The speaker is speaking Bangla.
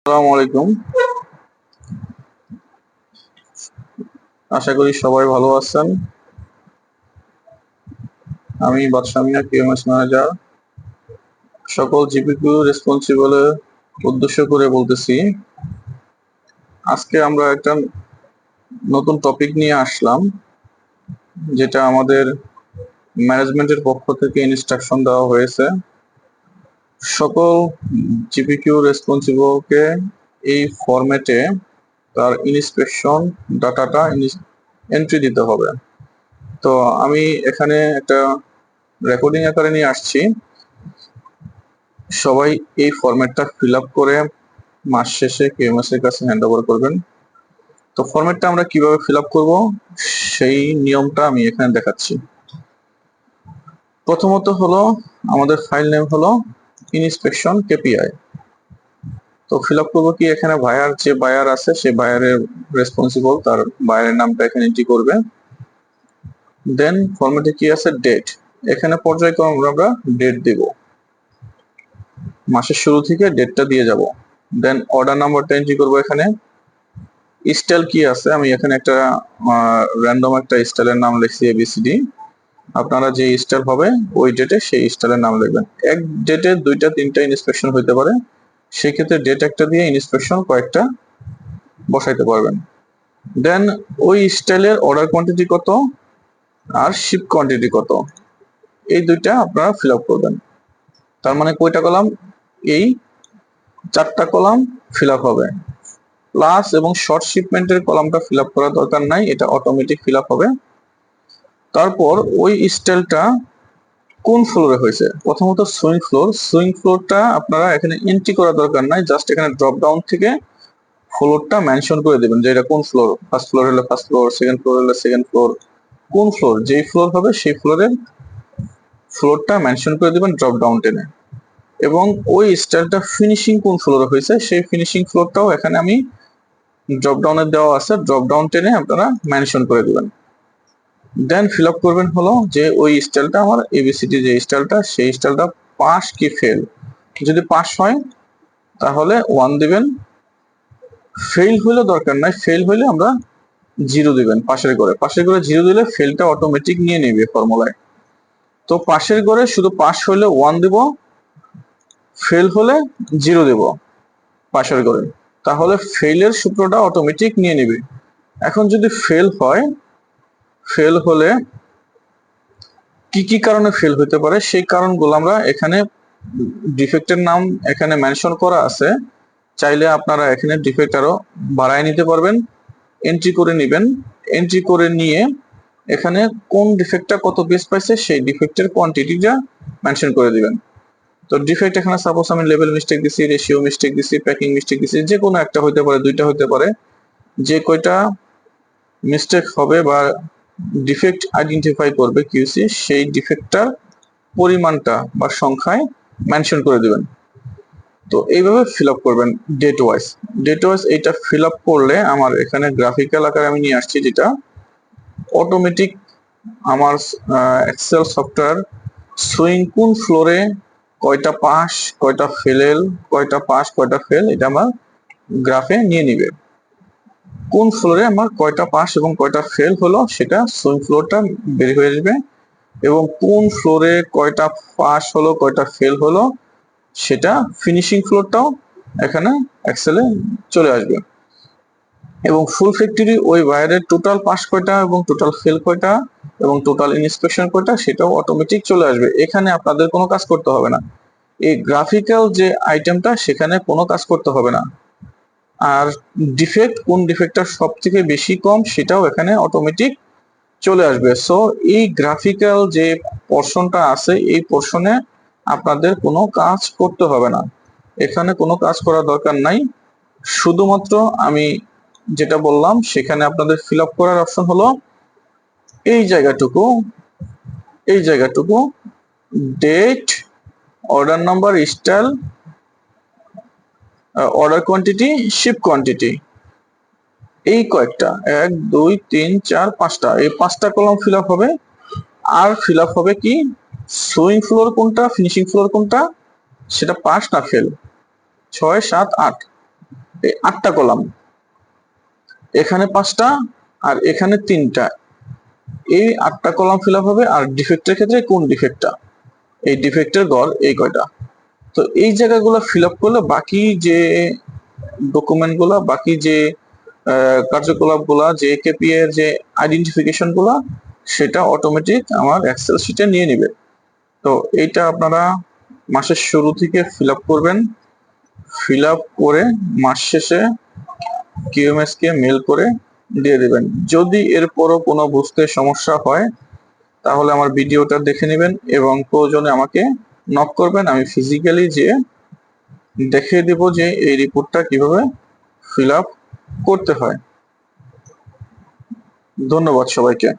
আসসালামু আলাইকুম। আশা করি সবাই ভালো আছেন। আমি বাদশা মিয়া, কিউএমএস ম্যানেজার। সকল জিপিকিউ রেসপন্সিবলের উদ্দেশ্য করে বলতেছি, আজকে আমরা একটা নতুন টপিক নিয়ে আসলাম, যেটা আমাদের ম্যানেজমেন্টের পক্ষ থেকে ইনস্ট্রাকশন দেওয়া হয়েছে। সকল জিপিকিউ রেসপন্সিবলকে এই ফরম্যাটে তার ইন্সপেকশন ডাটাটা এন্ট্রি দিতে হবে। তো আমি এখানে একটা রেকর্ডিং আকারে নিয়ে আসছি। সবাই এই ফরম্যাটটা ফিল আপ করে মাস শেষে কিউএমএস এর কাছে হ্যান্ড ওভার করবেন। তো ফরম্যাটটা আমরা কিভাবে ফিল আপ করবো সেই নিয়মটা আমি এখানে দেখাচ্ছি। প্রথমত হলো আমাদের ফাইল নেম হলো ইনস্পেকশন কেপিআই। তো ফিল আপ করবো কি, এখানে বায়ার যে বায়ার আছে সেই বায়ারের রেসপন্সিবল তার বায়ারের নামটা এখানে এন্ট্রি করবে। দেন ফরম্যাটে কি আছে, ডেট। এখানে পর্যায়ক্রমে আমরা ডেট দিব, মাসের শুরু থেকে ডেটটা দিয়ে যাব। দেন অর্ডার নাম্বারটা এন্ট্রি করবো। এখানে স্টাইল কি আছে, আমি এখানে একটা র্যান্ডম একটা স্টাইলের নাম লিখছি এবিসিডি। আপনারা যে স্টাইল হবে ওই ডেটে সেই স্টাইলের নাম লিখবেন। এক ডেটে দুইটা তিনটা ইন্সপেকশন হইতে পারে, সেক্ষেত্রে ডেট একটা দিয়ে ইন্সপেকশন কয়েকটা বসাইতে পারবেন। দেন ওই স্টাইলের অর্ডার কোয়ান্টিটি কত আর শিপ কোয়ান্টিটি কত, এই দুইটা আপনারা ফিল আপ করবেন। তার মানে কয়টা কলাম, এই 4টা কলাম ফিল আপ হবে। প্লাস এবং শর্ট শিপমেন্টের কলামটা ফিল আপ করার দরকার নাই, এটা অটোমেটিক ফিল আপ হবে। তারপর ওই স্টাইলটা কোন ফ্লোরে হয়েছে, প্রথমত সুইং ফ্লোরটা আপনারা এখানে এন্ট্রি করার দরকার নাই, জাস্ট এখানে ড্রপ ডাউন থেকে ফ্লোরটা মেনশন করে দেবেন যে এটা কোন ফ্লোর। ফার্স্ট ফ্লোর হলে ফার্স্ট ফ্লোর, সেকেন্ড ফ্লোর হলে সেকেন্ড ফ্লোর, কোন ফ্লোর, যেই ফ্লোর হবে সেই ফ্লোরের ফ্লোরটা মেনশন করে দিবেন ড্রপ ডাউন টেনে। এবং ওই স্টাইলটা ফিনিশিং কোন ফ্লোরে হয়েছে সেই ফিনিশিং ফ্লোরটাও এখানে আমি ড্রপ ডাউনে দেওয়া আছে, ড্রপ ডাউন টেনে আপনারা মেনশন করে দিবেন। দেন ফিল আপ করবেন হলো যে ওই স্টাইলটা আমার এবিসিডি যে স্টাইলটা সেই স্টাইলটা পাস কি ফেল। যদি পাস হয় তাহলে 1 দিবেন, ফেল হইলে দরকার নাই, ফেল হইলে আমরা 0 দিবেন। পাশের ঘরে 0 দিলে ফেলটা অটোমেটিক নিয়ে নেবে ফর্মুলায়। তো পাশের ঘরে শুধু পাস হইলে 1 দিব, ফেল হলে 0 দিব পাশের ঘরে, তাহলে ফেলের সূত্রটা অটোমেটিক নিয়ে নেবে। এখন যদি ফেল হয়, ফেল হলে কি কি কারণে ফেল হতে পারে সেই কারণগুলো আমরা এখানে ডিফেক্টের নাম এখানে মেনশন করা আছে, চাইলে আপনারা এখানে ডিফেক্ট আরো বাড়ায় নিতে পারবেন, এন্ট্রি করে নেবেন। এন্ট্রি করে নিয়ে এখানে কোন ডিফেক্টটা কত পিস পাইছে সেই ডিফেক্টের কোয়ান্টিটিটা মেনশন করে দিবেন। তো ডিফেক্ট এখানে সাপোজ আমি লেভেল মিস্টেক দিছি, রেশিও মিস্টেক দিছি, প্যাকিং মিস্টেক দিছি, যে কোনো একটা হতে পারে, দুইটা হতে পারে। যে কয়টা মিস্টেক হবে বা ডিফেক্ট আইডেন্টিফাই করবে কিউসি, সেই ডিফেক্টটার পরিমাণটা বা সংখ্যায় মেনশন করে দিবেন। তো এইভাবে ফিল আপ করবেন ডেট ওয়াইজ এইটা ফিল আপ করলে আমার এখানে গ্রাফিক্যাল আকারে আমি নিয়ে আসছি, যেটা অটোমেটিক আমার এক্সেল সফটওয়্যার সুইং কোন ফ্লোরে কয়টা পাস কয়টা ফেল, কয়টা পাস কয়টা ফেল, এটা আমার গ্রাফে নিয়ে নিবে। কোন ফ্লোরে আমার কয়টা পাস এবং কয়টা ফেল হলো সেটা সুইং ফ্লোরটা বের হয়ে যাবে, এবং কোন ফ্লোরে কয়টা পাস হলো কয়টা ফেল হলো সেটা ফিনিশিং ফ্লোরটাও এখানে এক্সেলে চলে আসবে। এবং ফুল ফ্যাক্টরি ওই ওয়্যারের টোটাল পাস কয়টা এবং টোটাল ফেল কয়টা এবং টোটাল ইন্সপেকশন কয়টা সেটাও অটোমেটিক চলে আসবে। এখানে আপনাদের কোনো কাজ করতে হবে না, এই গ্রাফিক্যাল যে আইটেমটা সেখানে কোনো কাজ করতে হবে না। আর ডিফেক্ট, কোন ডিফেক্টটা সব থেকে বেশি কম সেটাও এখানে অটোমেটিক চলে আসবে। সো এই গ্রাফিক্যাল যে পোর্শনটা আছে এই পোর্শনে আপনাদের কোনো কাজ করতে হবে না, এখানে কোনো কাজ করার দরকার নাই। শুধুমাত্র আমি যেটা বললাম সেখানে আপনাদের ফিল আপ করার অপশন হলো এই জায়গাটুকু date, order number, style, order quantity, ship quantity, এই কয়েকটা 1 2 3 4 5টা, এই 5টা কলাম ফিল আপ হবে। আর ফিল আপ হবে কি, সুইং ফ্লোর কোনটা, ফিনিশিং ফ্লোর কোনটা, সেটা পাস না ফেল, 6 7 8 এই 8টা কলাম, এখানে 5টা আর এখানে 3টা, এই 8টা কলাম ফিল আপ হবে। আর ডিফেক্টের ক্ষেত্রে কোন ডিফেক্টটা, এই ডিফেক্টের গড় এই কয়টা। তো এই জায়গাগুলো ফিল আপ করলে বাকি যে ডকুমেন্ট গুলা, বাকি যে কার্যকলাপ গুলা, যে কেপিআই এর যে আইডেন্টিফিকেশন গুলা, সেটা অটোমেটিক আমার এক্সেল শিটে নিয়ে নিবে। তো এইটা আপনারা মাসের শুরু থেকে ফিল আপ করবেন, ফিল আপ করে মাস শেষে কিউএমএস কে মেল করে দিয়ে দিবেন। যদি এরপরও কোনো বুঝতে সমস্যা হয় তাহলে আমার ভিডিওটা দেখে নেবেন এবং প্রয়োজনে আমাকে নক করবেন, আমি ফিজিক্যালি যে দেখিয়ে দেব যে এই রিপোর্টটা কিভাবে ফিল আপ করতে হয়। ধন্যবাদ সবাইকে।